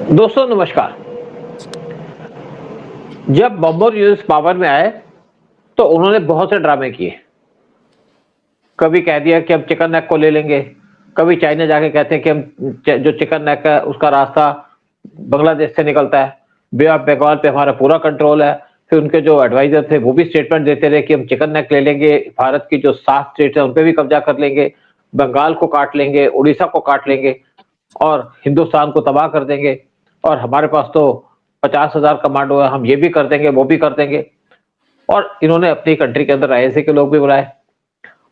दोस्तों नमस्कार। जब मोहम्मद यूनुस पावर में आए तो उन्होंने बहुत से ड्रामे किए। कभी कह दिया कि हम चिकन नेक को ले लेंगे, कभी चाइना जाके कहते हैं कि हम जो चिकन नेक है उसका रास्ता बांग्लादेश से निकलता है, बे ऑफ बंगाल पे हमारा पूरा कंट्रोल है। फिर उनके जो एडवाइजर थे वो भी स्टेटमेंट देते रहे कि हम चिकन नेक ले लेंगे, भारत की जो 7 स्टेट है उन पे भी कब्जा कर लेंगे, बंगाल को काट लेंगे, उड़ीसा को काट लेंगे और हिंदुस्तान को तबाह कर देंगे। और हमारे पास तो 50,000 कमांडो है, हम ये भी कर देंगे, वो भी कर देंगे। और इन्होंने अपनी कंट्री के अंदर आईएसए के लोग भी बुलाए,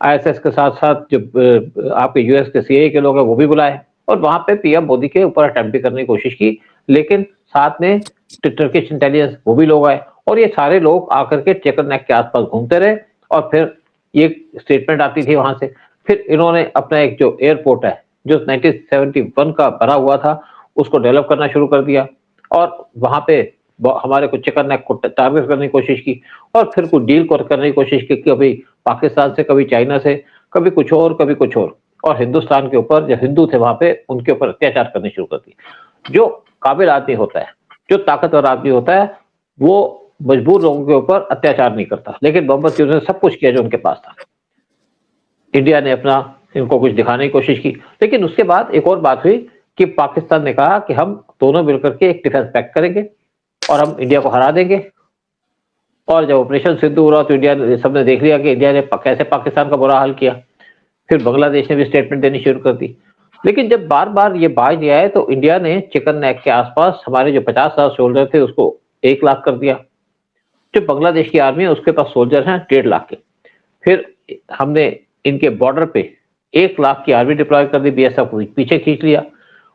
आईएसएस के साथ-साथ जो आपके यूएस के सीआईए के लोग हैं वो भी बुलाए और वहाँ पे पीएम मोदी के ऊपर अटेम्प्ट भी करने की कोशिश की, लेकिन साथ में टर्किश इंटेलिजेंस वो भी लोग आए और ये सारे लोग आकर के चिकन नेक के आसपास घूमते रहे और फिर ये स्टेटमेंट आती थी वहां से। फिर इन्होंने अपना एक जो एयरपोर्ट है, जो 1971 का बना हुआ था, उसको डेवलप करना शुरू कर दिया और वहां पे हमारे को चिकन नेक को टारगेट करने की कोशिश की और फिर कुछ डील करने की कोशिश की, कभी पाकिस्तान से, कभी चाइना से, कभी कुछ और, कभी कुछ और हिंदुस्तान के ऊपर जो हिंदू थे वहां पे उनके ऊपर अत्याचार करने शुरू कर दिए। जो काबिल आदमी होता है, जो ताकतवर आदमी होता है, वो मजबूर लोगों के ऊपर अत्याचार नहीं करता, लेकिन मोहम्मद यूनुस ने सब कुछ किया जो उनके पास था। इंडिया ने अपना इनको कुछ दिखाने की कोशिश की, लेकिन उसके बाद एक और बात हुई कि पाकिस्तान ने कहा कि हम दोनों मिलकर के एक डिफेंस पैक्ट करेंगे और हम इंडिया को हरा देंगे। और जब ऑपरेशन सिंधु हुआ तो इंडिया ने, सबने देख लिया कि इंडिया ने कैसे पाकिस्तान का बुरा हाल किया। फिर बांग्लादेश ने भी स्टेटमेंट देनी शुरू कर दी। लेकिन जब बार बार ये बाज नहीं आए तो इंडिया ने चिकन नेक के आसपास हमारे जो 50,000 सोल्जर थे उसको 1 लाख कर दिया। जो बांग्लादेश की आर्मी है उसके पास सोल्जर हैं 1.5 लाख के। फिर हमने इनके बॉर्डर पे 1 लाख की आर्मी डिप्लॉय कर दी, बीएसएफ को पीछे खींच लिया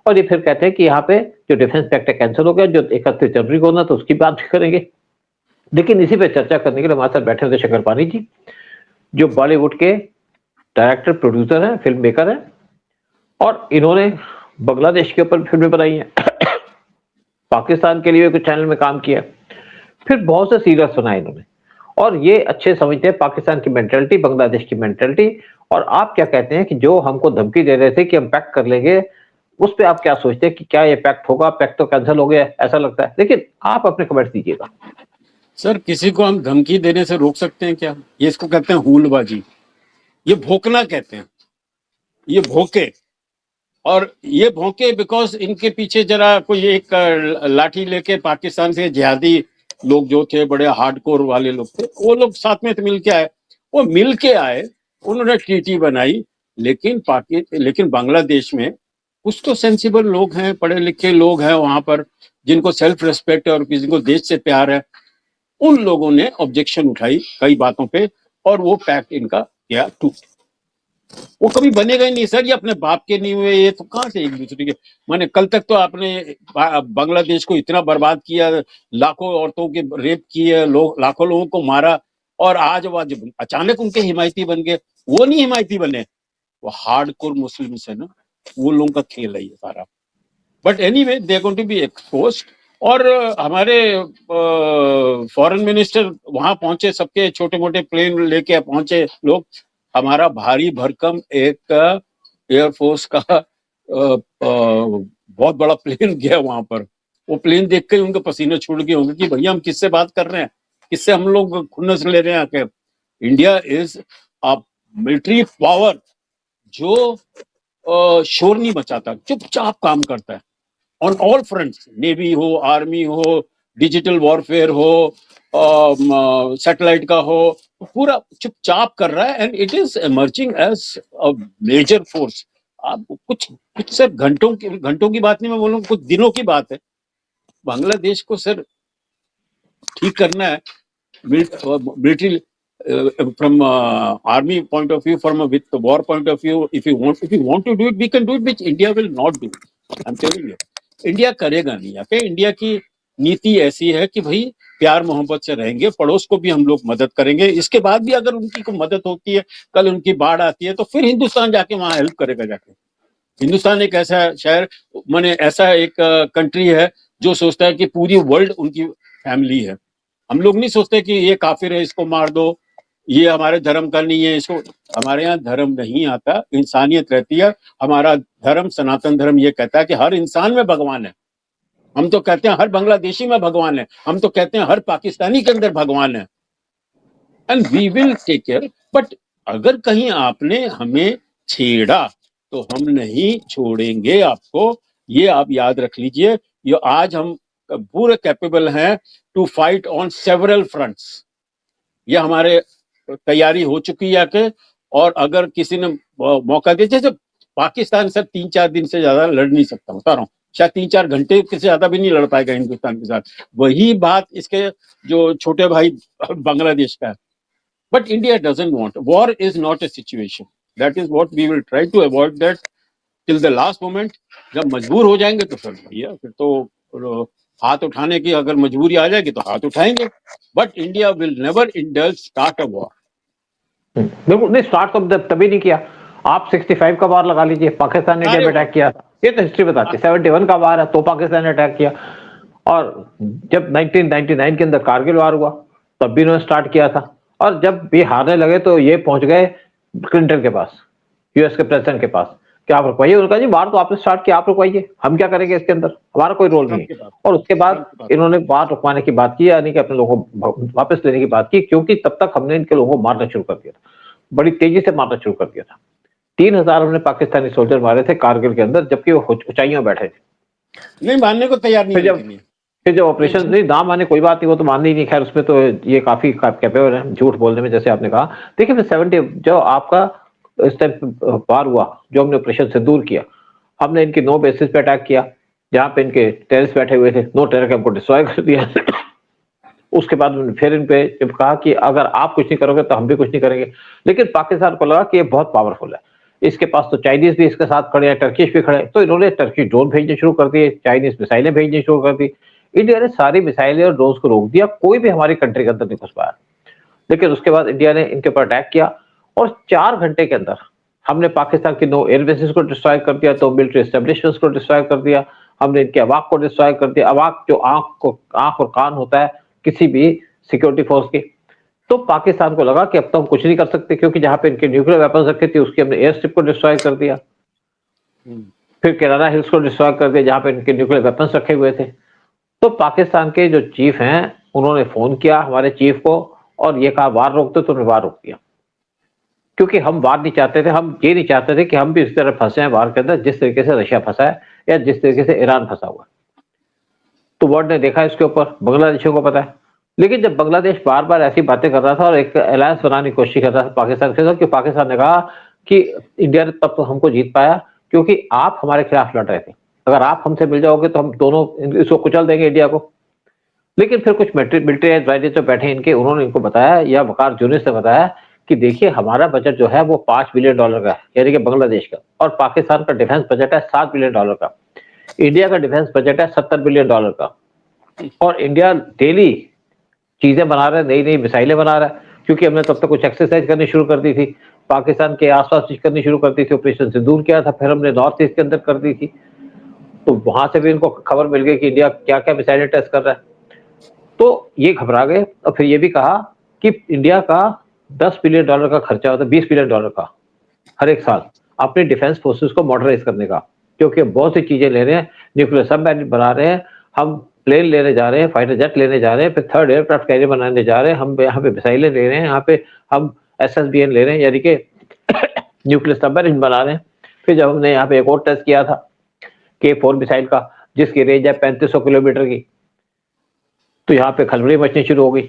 और ये फिर कहते हैं कि यहाँ पे जो डिफेंस पैक्ट है कैंसिल हो गया, जो 31 जनवरी को होना तो उसकी बात भी करेंगे। लेकिन इसी पे चर्चा करने के लिए हमारे साथ बैठे हुए शंकर पानी जी, जो बॉलीवुड के डायरेक्टर, प्रोड्यूसर हैं, फिल्म मेकर हैं और इन्होंने बांग्लादेश के ऊपर फिल्में बनाई हैं पाकिस्तान के लिए कुछ चैनल में काम किया, फिर बहुत से सीरियल्स बनाए इन्होंने और ये अच्छे समझते हैं पाकिस्तान की मेंटालिटी, बांग्लादेश की मेंटालिटी। और आप क्या कहते हैं कि जो हमको धमकी दे रहे थे कि हम पैक्ट कर लेंगे, उस पे आप क्या सोचते हैं कि क्या ये पैक्ट होगा? पैक्ट तो कैंसिल हो गया ऐसा लगता है, लेकिन आप अपने कमेंट्स दीजिएगा। सर, किसी को हम धमकी देने से रोक सकते हैं क्या? ये इसको कहते हैं हूलबाजी, ये भोंकना कहते हैं। ये भोंके, और ये भोंके बिकॉज इनके पीछे जरा कोई एक लाठी लेके पाकिस्तान से जिहादी लोग जो थे, बड़े हार्डकोर वाले लोग थे, वो लोग साथ में मिल के आए। वो मिल के आए, उन्होंने ट्रीटी बनाई। लेकिन बांग्लादेश में कुछ तो सेंसिबल लोग हैं, पढ़े लिखे लोग हैं वहां पर, जिनको सेल्फ रेस्पेक्ट है और किसी को देश से प्यार है। उन लोगों ने ऑब्जेक्शन उठाई कई बातों पे और वो पैक्ट इनका गया टूट। वो कभी बनेगा ही नहीं सर, ये अपने बाप के नहीं हुए, ये तो कहां से एक दूसरे के। माने कल तक तो आपने बांग्लादेश को इतना बर्बाद किया, लाखों औरतों के रेप किए, लाखों लोगों को मारा, और आज अचानक उनके हिमायती बन गए। वो नहीं हिमायती बने, वो हार्डकोर मुस्लिम्स है ना, वो लोगों का खेल है ये सारा। But anyway, they are going to be exposed. और हमारे फॉरेन मिनिस्टर वहां पहुंचे, सबके छोटे मोटे प्लेन लेके पहुंचे लोग। हमारा भारी भरकम एक एयरफोर्स का बहुत बड़ा प्लेन गया वहां पर। वो प्लेन देख के उनके पसीने छूट गए होंगे कि भैया हम किससे बात कर रहे हैं, किससे हम लोग खुन्नस ले रहे हैं आके। India is a military power जो शोर नहीं मचाता, चुपचाप काम करता है ऑन ऑल फ्रंट्स। नेवी हो, आर्मी हो, डिजिटल वॉरफेयर हो, सैटेलाइट का हो, पूरा चुपचाप कर रहा है। And it is emerging as a major force. आप कुछ सर घंटों की बात नहीं, मैं बोलूँ कुछ दिनों की बात है। बांग्लादेश को सर ठीक करना है, military from army point of view, from a with the war point of view. If you want to do it, we can do it, which India will not do. I'm telling you, India करेगा नहीं। आके India की नीति ऐसी है कि भाई प्यार मोहब्बत से रहेंगे, पड़ोस को भी हम लोग मदद करेंगे। इसके बाद भी अगर उनकी कोई मदद होती है, कल उनकी बाढ़ आती है, तो फिर हिंदुस्तान जाके वहां हेल्प करेगा जाके। हिंदुस्तान एक ऐसा शहर, माने ऐसा एक कंट्री है जो सोचता है कि पूरी वर्ल्ड उनकी फैमिली है। हम लोग नहीं सोचते कि ये काफिर है, इसको मार दो, ये हमारे धर्म का नहीं है, इसको। हमारे यहाँ धर्म नहीं आता, इंसानियत रहती है। हमारा धर्म, सनातन धर्म, ये कहता है कि हर इंसान में भगवान है। हम तो कहते हैं हर बांग्लादेशी में भगवान है, हम तो कहते हैं हर पाकिस्तानी के अंदर भगवान है, and we will take care. But अगर कहीं आपने हमें छेड़ा तो हम नहीं छोड़ेंगे आपको, ये आप याद रख लीजिए। ये आज हम पूरे कैपेबल हैं to fight on several fronts, ये हमारे तैयारी हो चुकी है कि, और अगर किसी ने मौका दिया, जैसे पाकिस्तान सर 3-4 दिन से ज्यादा लड़ नहीं सकता, बता रहा हूँ, शायद 3-4 घंटे से ज्यादा भी नहीं लड़ पाएगा हिंदुस्तान के साथ। वही बात इसके जो छोटे भाई बांग्लादेश का है। But India doesn't want, war is not a situation, that is what we will try to avoid that till the last moment. जब मजबूर हो जाएंगे तो फिर भैया फिर तो हाथ उठाने की अगर मजबूरी आ जाएगी तो हाथ उठाएंगे, but India will never indulge start a war. बिल्कुल नहीं, स्टार्ट तो तभी नहीं किया। आप 65 का वार लगा लीजिए, पाकिस्तान ने इंडिया पे अटैक किया था, ये तो हिस्ट्री बताती है। 71 का वार है तो पाकिस्तान ने अटैक किया, और जब 1999 के अंदर कारगिल वार हुआ तब भी इन्होंने स्टार्ट किया था, और जब ये हारने लगे तो ये पहुंच गए क्लिंटन के पास, यूएस के प्रेसिडेंट के पास, कि आप रुकवाइए। उनका जी वार तो आपने स्टार्ट किया, आप रुकवाइए, हम क्या करेंगे इसके अंदर, हमारा कोई रोल नहीं है। और उसके बाद इन्होंने वार रुकवाने की बात की, यानी कि अपने लोगों को वापस लेने की बात की, क्योंकि तब तक हमने इनके लोगों को मारना शुरू कर दिया था, बड़ी तेजी से मारना शुरू कर दिया था। 3000 हमने पाकिस्तानी सोल्जर मारे थे कारगिल के अंदर, जबकि वो ऊंचाइयों में बैठे थे, नहीं मानने को तैयार नहीं। फिर जब ऑपरेशन नहीं ना माने कोई बात नहीं, वो तो माननी ही नहीं, खैर उसमें तो ये काफी कैपेबल है झूठ बोलने में, जैसे आपने कहा। देखिए फिर 70 जो आपका इस टाइम पार हुआ, जो हमने ऑपरेशन सिंदूर किया, हमने इनकी 9 बेसिस पे अटैक किया जहां पे इनके टेररिस्ट बैठे हुए थे, 9 टेरर कैंप को डिस्ट्रॉय कर दिया। उसके बाद फिर इन पे जब कहा कि अगर आप कुछ नहीं करोगे तो हम भी कुछ नहीं करेंगे, लेकिन पाकिस्तान को लगा कि ये बहुत पावरफुल है, इसके पास तो चाइनीज भी इसके साथ खड़े हैं, टर्किश भी खड़े, तो इन्होंने टर्किश ड्रोन भेजने शुरू कर दिए, चाइनीज मिसाइलें भेजनी शुरू कर दी। इंडिया ने सारी मिसाइलें और ड्रोन को रोक दिया, कोई भी हमारी कंट्री के अंदर नहीं घुस पाया। लेकिन उसके बाद इंडिया ने इनके ऊपर अटैक किया, और 4 घंटे के अंदर हमने पाकिस्तान की 9 एयर बेसिस को डिस्ट्रॉय कर दिया, तो मिलिट्री एस्टेब्लिशमेंट्स को डिस्ट्रॉय कर दिया, हमने इनके अवाक को डिस्ट्रॉय कर दिया। अवाक जो आंख और कान होता है किसी भी सिक्योरिटी फोर्स की। तो पाकिस्तान को लगा कि अब तो हम कुछ नहीं कर सकते, क्योंकि जहां पे इनके न्यूक्लियर वेपन्स रखे थे उसकी हमने एयर स्ट्रिप को डिस्ट्रॉय कर दिया, फिर केराला हिल्स को डिस्ट्रॉय कर दिया जहां पे इनके न्यूक्लियर वेपन्स रखे हुए थे। तो पाकिस्तान के जो चीफ हैं उन्होंने फोन किया हमारे चीफ को और ये कहा वार रोक दो, तो उन्होंने वार रोक दिया, क्योंकि हम वार नहीं चाहते थे। हम ये नहीं चाहते थे कि हम भी इस तरह फंसे हैं वार के अंदर, जिस तरीके से रशिया फंसा है या जिस तरीके से ईरान फंसा हुआ है। तो वर्ल्ड ने देखा इसके ऊपर, बांग्लादेशियों को पता है। लेकिन जब बांग्लादेश बार बार ऐसी बातें कर रहा था और एक अलायंस बनाने की कोशिश कर रहा था पाकिस्तान के साथ, कि पाकिस्तान ने कहा कि इंडिया ने तब तो हमको जीत पाया क्योंकि आप हमारे खिलाफ लड़ रहे थे, अगर आप हमसे मिल जाओगे तो हम दोनों इसको कुचल देंगे इंडिया को। लेकिन फिर कुछ मिलिट्री एडवाइजर जो बैठे इनके, उन्होंने इनको बताया, या वकार यूनिस ने बताया कि देखिए हमारा बजट जो है वो $5 बिलियन का है, यानी कि बांग्लादेश का, और पाकिस्तान का डिफेंस बजट है $7 बिलियन का, इंडिया का डिफेंस बजट है $70 बिलियन का, और इंडिया डेली चीजें बना रहा है, नई नई मिसाइलें बना रहा है, क्योंकि हमने तब तक कुछ एक्सरसाइज करनी शुरू कर दी थी, पाकिस्तान के आसपास चीज करनी शुरू कर दी थी, ऑपरेशन सिंदूर किया था, फिर हमने नॉर्थ ईस्ट के अंदर कर दी थी, तो वहां से भी इनको खबर मिल गई कि इंडिया क्या क्या मिसाइलें टेस्ट कर रहा है। तो ये घबरा गए, और फिर ये भी कहा कि इंडिया का $10 बिलियन का खर्चा होता है, $20 बिलियन का हर एक साल अपने डिफेंस फोर्सेस को मॉडर्नाइज करने का, क्योंकि बहुत सी चीजें ले रहे हैं, न्यूक्लियर सबमरीन बना रहे हैं, हम प्लेन लेने जा रहे हैं, फाइटर जेट लेने जा रहे हैं, फिर 3rd एयरक्राफ्ट कैरियर बनाने जा रहे हैं, हम यहाँ पे मिसाइलें ले रहे हैं, यहाँ पे हम SSBN ले रहे हैं, यानी कि न्यूक्लियर सबमरीन बना रहे हैं। फिर जब हमने यहाँ पे एक और टेस्ट किया था K4 मिसाइल का, जिसकी रेंज है 3500 किलोमीटर की, तो यहाँ पे खलबली मचनी शुरू हो गई।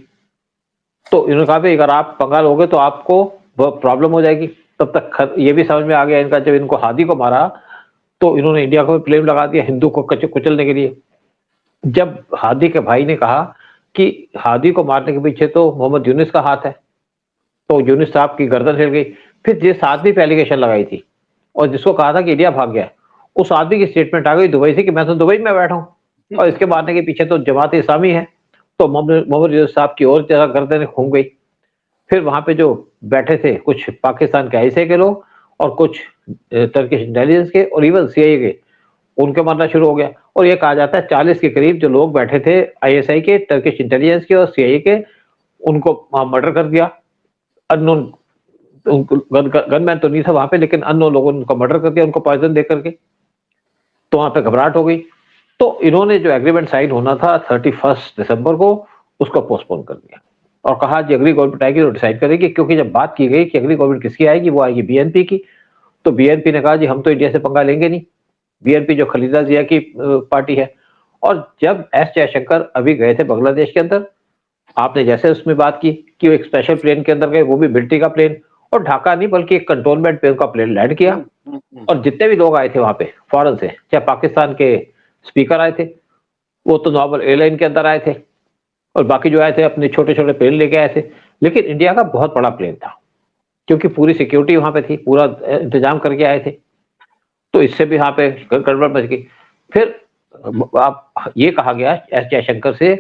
तो इन्होंने कहा भाई अगर आप पंगा लोगे तो आपको प्रॉब्लम हो जाएगी। तब तक ये भी समझ में आ गया इनका, जब इनको हादी को मारा तो इन्होंने इंडिया को ब्लेम लगा दिया हिंदू को कुचलने के लिए। जब हादी के भाई ने कहा कि हादी को मारने के पीछे तो मोहम्मद यूनिस का हाथ है, तो यूनिस साहब की गर्दन हिल गई। फिर जिस आदमी पे एलिगेशन लगाई थी और जिसको कहा था कि इंडिया भाग गया, उस आदमी की स्टेटमेंट आ गई दुबई से कि मैं तो दुबई में बैठा हूँ और इसके मारने के पीछे तो जमात इस्लामी है। तो मोहम्मद यूनिस साहब की और जरा गर्दन घूम गई। फिर वहां पे जो बैठे थे कुछ पाकिस्तान के ISI के लोग और कुछ टर्किश इंटेलिजेंस के और इवन CIA के, उनके मारना शुरू हो गया। और ये कहा जाता है 40 के करीब जो लोग बैठे थे ISI के, टर्किश इंटेलिजेंस के और CIA के, उनको मर्डर कर दिया। अननोन गनमैन तो नहीं था वहां पे, लेकिन अननोन लोगों ने उनको मर्डर कर दिया, उनको पॉइजन दे करके। तो वहां पे घबराहट हो गई। तो इन्होंने जो एग्रीमेंट साइन होना था 31 दिसंबर को, उसको पोस्टपोन कर दिया और कहा जी अगली गवर्नमेंट आएगी तो डिसाइड करेगी, क्योंकि जब बात की गई कि अगली गवर्नमेंट किसकी आएगी, वो आएगी बीएनपी की, तो बीएनपी ने कहा जी हम तो इंडिया से पंगा लेंगे नहीं, बीएनपी जो खलीदा जिया की पार्टी है। और जब एस जयशंकर अभी गए थे बांग्लादेश के अंदर, आपने जैसे उसमें बात की कि वो एक स्पेशल प्लेन के अंदर गए, वो भी मिलिट्री का प्लेन, और ढाका नहीं बल्कि एक कंटोनमेंट पे उनका प्लेन लैंड किया, और जितने भी लोग आए थे वहां पे फॉरेन से, चाहे पाकिस्तान के स्पीकर आए थे, वो तो नॉर्मल एयरलाइन के अंदर आए थे, और बाकी जो आए थे अपने छोटे छोटे प्लेन लेके आए थे, लेकिन इंडिया का बहुत बड़ा प्लेन था क्योंकि पूरी सिक्योरिटी वहां पे थी, पूरा इंतजाम करके आए थे, तो इससे भी वहां पे गड़बड़ मच गई। फिर आप ये कहा गया एस जयशंकर से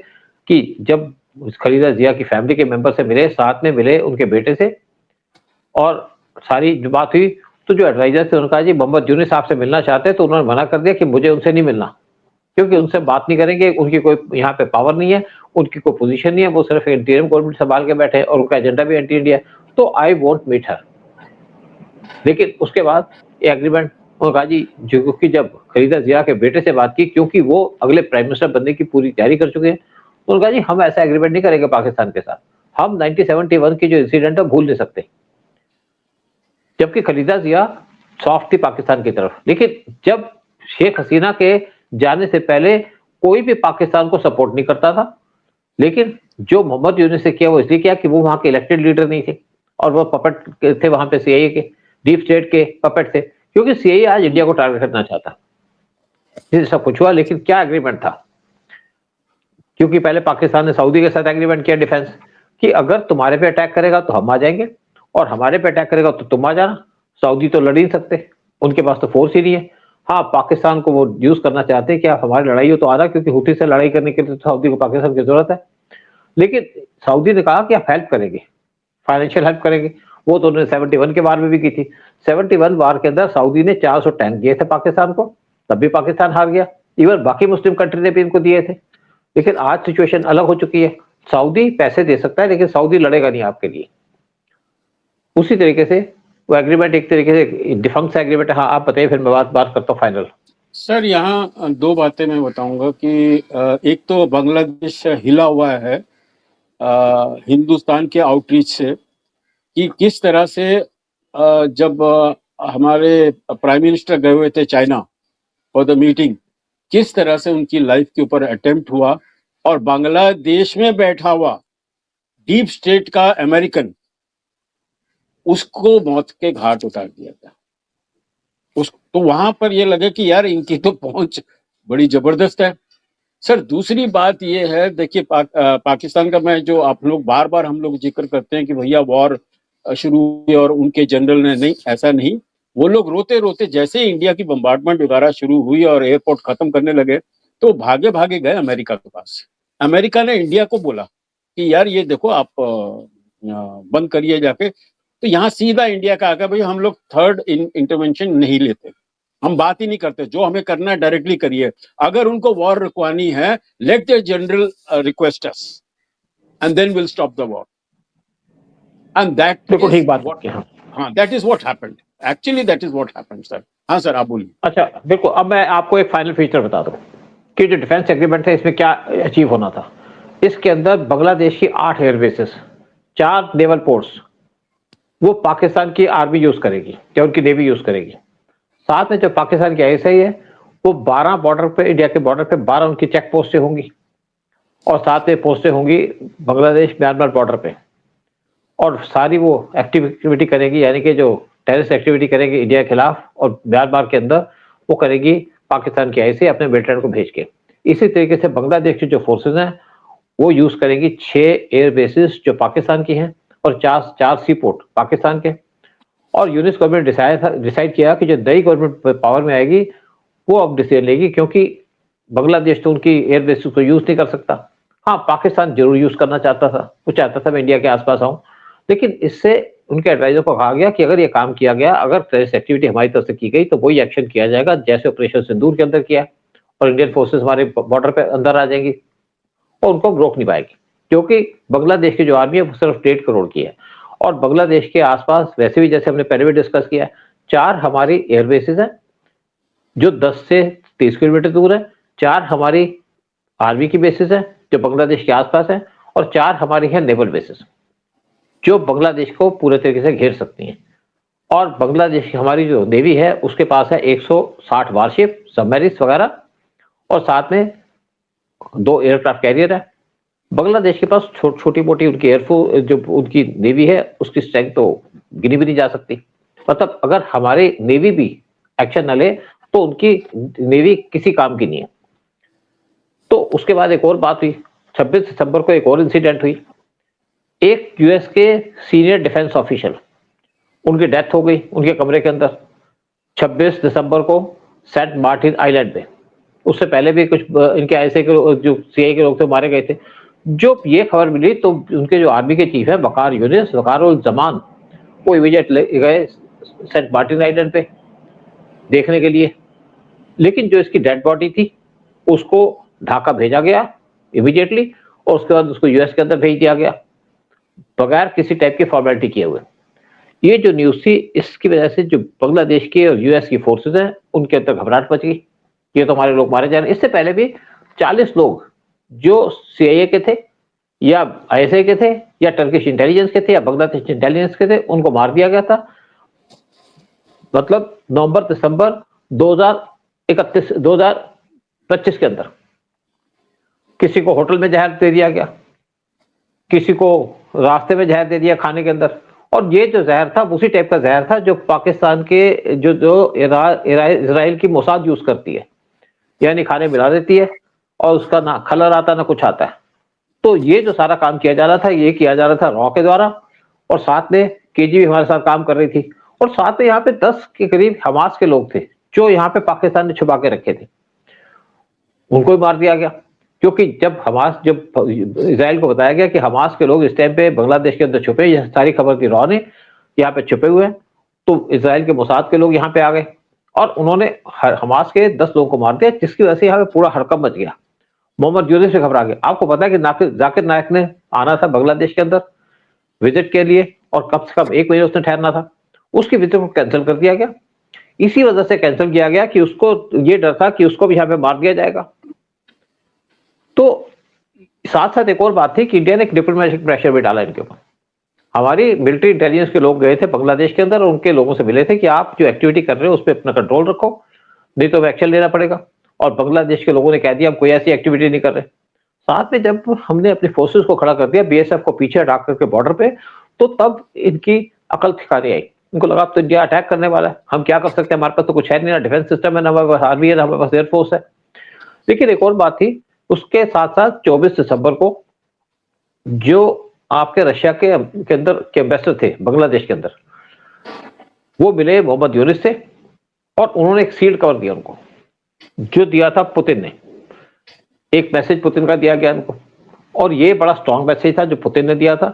कि जब खलीदा जिया की फैमिली के मेंबर से मिले, साथ में मिले उनके बेटे से, और सारी जो बात हुई, तो जो एडवाइजर थे उन्होंने कहा जी मोहम्मद यूनिस आपसे मिलना चाहते हैं, तो उन्होंने मना कर दिया कि मुझे उनसे नहीं मिलना, क्योंकि उनसे बात नहीं करेंगे, उनकी कोई यहाँ पे पावर नहीं है, उनकी कोई पोजीशन नहीं है, वो सिर्फ इंटीरियम गवर्नमेंट संभाल के बैठे हैं और उनका एजेंडा भी एंटी इंडिया है, तो आई वोंट मीट हर। लेकिन उसके बाद ये एग्रीमेंट उन्होंने कहा जी, क्योंकि जब खलीदा जिया के बेटे से बात की, क्योंकि वो अगले प्राइम मिनिस्टर बनने की पूरी तैयारी कर चुके हैं, तो उन्होंने कहा जी हम ऐसा एग्रीमेंट नहीं करेंगे पाकिस्तान के साथ, हम 1971 की जो इंसिडेंट है भूल नहीं सकते। जबकि खलीदा जिया सॉफ्ट थी पाकिस्तान की तरफ, लेकिन जब शेख हसीना के जाने से पहले कोई भी पाकिस्तान को सपोर्ट नहीं करता था, लेकिन जो मोहम्मद यूनिस से किया वो इसलिए किया कि वो वहां के इलेक्टेड लीडर नहीं थे और वो पपेट थे वहां पे, सीआईए के डीप स्टेट के पपेट थे, क्योंकि सीआईए आज इंडिया को टारगेट करना चाहता, ये सब कुछ हुआ। लेकिन क्या एग्रीमेंट था, क्योंकि पहले पाकिस्तान ने सऊदी के साथ एग्रीमेंट किया डिफेंस कि अगर तुम्हारे पे अटैक करेगा तो हम आ जाएंगे, और हमारे पे अटैक करेगा तो तुम आ जाना, सऊदी तो लड़ ही नहीं सकते, उनके पास तो फोर्स ही नहीं है। हाँ, पाकिस्तान को वो यूज करना चाहते हैं कि आप हमारी लड़ाई हो तो आना, क्योंकि हुती से लड़ाई करने के लिए तो सऊदी को पाकिस्तान की जरूरत है। लेकिन सऊदी ने कहा कि आप हेल्प करेंगे, फाइनेंशियल हेल्प करेंगे, वो तो उन्होंने 71 के वार में भी की थी। 71 वार के अंदर सऊदी ने 400 टैंक दिए थे पाकिस्तान को, तब भी पाकिस्तान हार गया, इवन बाकी मुस्लिम कंट्री ने भी इनको दिए थे। लेकिन आज सिचुएशन अलग हो चुकी है, सऊदी पैसे दे सकता है लेकिन सऊदी लड़ेगा नहीं आपके लिए। उसी तरीके से वो एग्रीमेंट एक तरीके से डिफंक्ट एग्रीमेंट है। हाँ, आप बताइए, फिर मैं बात करता हूँ फाइनल। सर यहाँ दो बातें मैं बताऊंगा कि एक तो बांग्लादेश हिला हुआ है हिंदुस्तान के आउटरीच से, कि किस तरह से जब हमारे प्राइम मिनिस्टर गए हुए थे चाइना फॉर द मीटिंग, किस तरह से उनकी लाइफ के ऊपर अटेम्प्ट हुआ, और बांग्लादेश में बैठा हुआ डीप स्टेट का अमेरिकन उसको मौत के घाट उतार दिया था। तो वहां पर ये लगे कि यार इनकी तो पहुंच बड़ी जबरदस्त है। सर दूसरी बात ये है, देखिए पाकिस्तान का मैं जो आप लोग बार बार हम लोग जिक्र करते हैं कि भैया वॉर शुरू हुई और उनके जनरल ने, नहीं, ऐसा नहीं। वो लोग रोते रोते जैसे इंडिया की बम्बार्डमेंट वगैरह शुरू हुई और एयरपोर्ट खत्म करने लगे, तो भागे भागे गए अमेरिका के पास। अमेरिका ने इंडिया को बोला कि यार ये देखो आप बंद करिए जाके। तो यहाँ सीधा इंडिया का आगे, भाई हम लोग थर्ड इंटरवेंशन नहीं लेते, हम बात ही नहीं करते, जो हमें करना है डायरेक्टली करिए, अगर उनको वॉर रुकवानी है let the general request us and then will stop the war. And that बिल्कुल ठीक बात। हाँ, that is what happened, actually that is what happened sir. हाँ सर, आप बोलिए। अच्छा, बिल्कुल। अब मैं आपको एक फाइनल फीचर बता दूं कि जो डिफेंस एग्रीमेंट है इसमें क्या अचीव होना था। इसके अंदर बांग्लादेश की 8 एयरबेसेस, 4 नेवल पोर्ट्स वो पाकिस्तान की आर्मी यूज करेगी या उनकी नेवी यूज करेगी। साथ में जो पाकिस्तान की आईएसआई है वो 12 बॉर्डर पे, इंडिया के बॉर्डर पे 12 उनकी चेक पोस्टें होंगी, और साथ में पोस्टें होंगी बांग्लादेश म्यांमार बॉर्डर पे, और सारी वो एक्टिविटी करेगी, यानी कि जो टेररिस्ट एक्टिविटी करेगी इंडिया के खिलाफ और म्यांमार के अंदर, वो करेगी पाकिस्तान की आईएसआई अपने वेटरन को भेज के। इसी तरीके से बांग्लादेश की जो फोर्सेज हैं वो यूज करेंगी 6 एयर बेसिस जो पाकिस्तान की हैं और 4 सी पोर्ट पाकिस्तान के। और यूनिस गवर्नमेंट डिसाइड किया कि जो नई गवर्नमेंट पावर में आएगी वो अब डिसीजन लेगी, क्योंकि बांग्लादेश तो उनकी एयर बेसिस को यूज नहीं कर सकता। हाँ, पाकिस्तान जरूर यूज करना चाहता था, वो चाहता था मैं इंडिया के आसपास आऊं, लेकिन इससे उनके एडवाइजर को कहा गया कि अगर ये काम किया गया, अगर टेररिस्ट एक्टिविटी हमारी तरफ से की गई तो वही एक्शन किया जाएगा जैसे ऑपरेशन सिंदूर के अंदर किया, और इंडियन फोर्सेस हमारे बॉर्डर पे अंदर आ जाएंगी और उनको रोक नहीं पाएगी, क्योंकि बांग्लादेश की जो आर्मी है वो सिर्फ 1.5 करोड़ की है, और बांग्लादेश के आसपास वैसे भी जैसे हमने पहले भी डिस्कस किया है 4 हमारी एयरबेसेस हैं जो 10 से 30 किलोमीटर दूर है, 4 हमारी आर्मी की बेसिस है जो बांग्लादेश के आसपास है, और 4 हमारी है नेवल बेसिस जो बांग्लादेश को पूरे तरीके से घेर सकती हैं। और बांग्लादेश की हमारी जो नेवी है उसके पास है 160 वारशिप, सबमरीन्स वगैरह, और साथ में 2 एयरक्राफ्ट कैरियर है। बांग्लादेश के पास छोटी मोटी उनकी एयरफोर्स जो उनकी नेवी है उसकी स्ट्रेंथ तो गिनी भी नहीं जा सकती। मतलब अगर हमारे नेवी भी एक्शन न ले तो उनकी नेवी किसी काम की नहीं है। तो उसके बाद एक और बात हुई, 26 दिसंबर को एक और इंसिडेंट हुई। एक यूएस के सीनियर डिफेंस ऑफिशियल, उनकी डेथ हो गई उनके कमरे के अंदर 26 दिसंबर को सेंट मार्टिन आइलैंड पे। उससे पहले भी कुछ इनके ऐसे के जो सीआईए के लोग थे मारे गए थे। जो ये खबर मिली तो उनके जो आर्मी के चीफ है वकार यूनिस, वकारुल जमान, वो इमीडिएट गए सेंट मार्टिन आइलैंड पे देखने के लिए। लेकिन जो इसकी डेड बॉडी थी उसको ढाका भेजा गया इमीडिएटली, और उसके बाद उसको यूएस के अंदर भेज दिया गया बगैर किसी टाइप की फॉर्मेलिटी किए हुए। ये जो न्यूज थी इसकी वजह से जो बांग्लादेश के और यूएस की फोर्सेस हैं उनके अंदर घबराहट मच गई, ये तो हमारे लोग मारे जा रहे हैं। इससे पहले भी 40 लोग जो सीआईए के थे या आईएसआई के थे या टर्किश इंटेलिजेंस के थे या बांग्लादेश इंटेलिजेंस के थे, उनको मार दिया गया था। मतलब नवंबर दिसंबर 2025 के अंदर किसी को होटल में जहर दे दिया गया, किसी को रास्ते में जहर दे दिया खाने के अंदर। और ये जो जहर था उसी टाइप का जहर था जो पाकिस्तान के जो इजराइल की मोसाद यूज करती है, यानी खाने मिला देती है और उसका ना कलर आता ना कुछ आता है। तो ये जो सारा काम किया जा रहा था ये किया जा रहा था रॉ के द्वारा, और साथ में केजी भी हमारे साथ काम कर रही थी, और साथ में यहाँ पे 10 के करीब हमास के लोग थे जो यहाँ पे पाकिस्तान ने छुपा के रखे थे, उनको भी मार दिया गया। क्योंकि जब इजराइल को बताया गया कि हमास के लोग इस टाइम पे बांग्लादेश के अंदर छुपे, यह सारी खबर थी रॉ ने यहाँ पे छुपे हुए हैं, तो इजराइल के मोसाद के लोग यहाँ पे आ गए और उन्होंने हमास के 10 लोगों को मार दिया, जिसकी वजह से यहाँ पे पूरा हड़कंप मच गया। मोहम्मद यूनिस से घबरा गए। आपको पता है कि जाकिर नायक ने आना था बांग्लादेश के अंदर विजिट के लिए और कम से कम 1 महीने उसने ठहरना था, उसकी विजिट को कैंसिल कर दिया गया। इसी वजह से कैंसिल किया गया कि उसको ये डर था कि उसको भी यहाँ पे मार दिया जाएगा। तो साथ साथ एक और बात थी कि इंडिया ने एक डिप्लोमेटिक प्रेशर भी डाला इनके ऊपर। हमारी मिलिट्री इंटेलिजेंस के लोग गए थे बांग्लादेश के अंदर और उनके लोगों से मिले थे कि आप जो एक्टिविटी कर रहे हो उस पर अपना कंट्रोल रखो, नहीं तो एक्शन लेना पड़ेगा। और बांग्लादेश के लोगों ने कह दिया हम कोई ऐसी एक्टिविटी नहीं कर रहे। साथ में जब हमने अपने फोर्सेस को खड़ा कर दिया, बीएसएफ को पीछे हटा करके बॉर्डर पे, तो तब इनकी अकल ठिकाने आई। इनको लगा तो इंडिया अटैक करने वाला है, हम क्या कर सकते हैं, हमारे पास तो कुछ है नहीं, ना डिफेंस सिस्टम है, ना हमारे पास आर्मी है, ना हमारे पास एयरफोर्स है। लेकिन एक और बात थी, उसके साथ साथ 24 दिसंबर को जो आपके रशिया के अंदर के एम्बेसडर थे बांग्लादेश के अंदर, वो मिले मोहम्मद यूनिस से और उन्होंने एक सील्ड कवर दिया उनको, जो दिया था पुतिन ने। एक मैसेज पुतिन का दिया गया उनको, और ये बड़ा स्ट्रॉन्ग मैसेज था जो पुतिन ने दिया था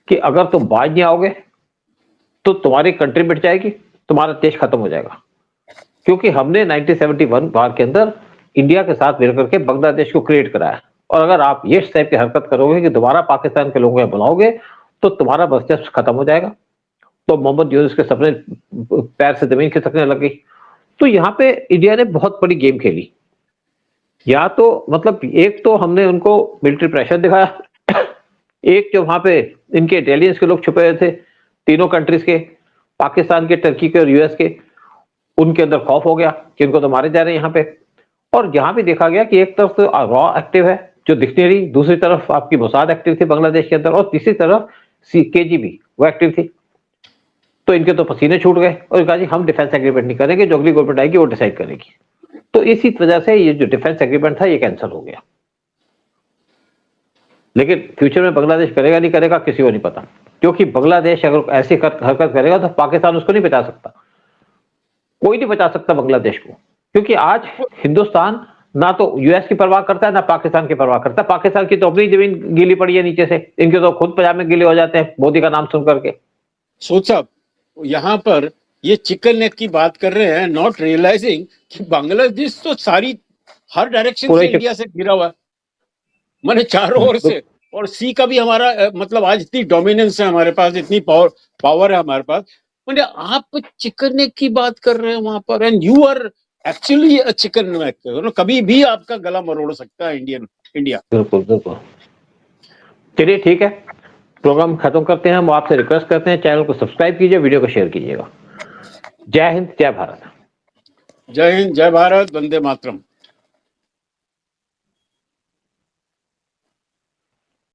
कि अगर तुम बाज नहीं आओगे तो तुम्हारी कंट्री मिट जाएगी, तुम्हारा देश खत्म हो जाएगा। क्योंकि हमने 1971 वार के अंदर इंडिया के साथ मिलकर के बांग्लादेश को क्रिएट कराया, और अगर आप ये टाइप की हरकत करोगे कि दोबारा पाकिस्तान के लोगों को बुलाओगे तो तुम्हारा वर्चस्व खत्म हो जाएगा। तो मोहम्मद यूनिस के सपने पैर से जमीन खिसकने लग गई। तो यहाँ पे इंडिया ने बहुत बड़ी गेम खेली। या तो मतलब एक तो हमने उनको मिलिट्री प्रेशर दिखाया, एक जो वहां पे इनके इंटेलिजेंस के लोग छुपे हुए थे तीनों कंट्रीज के, पाकिस्तान के, टर्की के और यूएस के, उनके अंदर खौफ हो गया कि इनको तो मारे जा रहे हैं यहाँ पे। और यहाँ भी देखा गया कि एक तरफ तो रॉ एक्टिव है जो दिखती रही, दूसरी तरफ आपकी मोसाद एक्टिव थी बांग्लादेश के अंदर, और तीसरी तरफ केजीबी वो एक्टिव थी। तो इनके तो पसीने छूट गए और कहा जी हम डिफेंस एग्रीमेंट नहीं करेंगे, जो अगली गवर्नमेंट आएगी वो डिसाइड करेगी। तो इसी वजह से ये जो डिफेंस एग्रीमेंट था ये कैंसिल हो गया। लेकिन फ्यूचर में बांग्लादेश करेगा नहीं करेगा किसी को नहीं पता, क्योंकि बांग्लादेश अगर ऐसी हरकत करेगा तो पाकिस्तान उसको नहीं बचा सकता, कोई नहीं बचा सकता बांग्लादेश को। क्योंकि आज हिंदुस्तान ना तो यूएस की परवाह करता है ना पाकिस्तान की परवाह करता है। पाकिस्तान की तो अपनी जमीन गीली पड़ी है नीचे से, इनके तो खुद पजामे गीले हो जाते हैं मोदी का नाम सुन करके। सोच साहब, यहाँ पर ये चिकन नेक की बात कर रहे हैं, नॉट रियलाइजिंग कि बांग्लादेश तो सारी हर डायरेक्शन से इंडिया से घिरा हुआ है, माने चारों ओर से। और सी का भी हमारा मतलब आज इतनी डोमिनेंस है हमारे पास, इतनी पावर है हमारे पास। माने आप चिकन नेक की बात कर रहे हैं वहां पर, and you are actually a chicken neck, कभी भी आपका गला मरोड़ सकता है इंडिया। बिल्कुल बिल्कुल। चलिए ठीक है, प्रोग्राम खत्म करते हैं। हम आपसे रिक्वेस्ट करते हैं चैनल को सब्सक्राइब कीजिए, वीडियो को शेयर कीजिएगा। जय हिंद, जय भारत। जय हिंद, जय भारत, वंदे मातरम।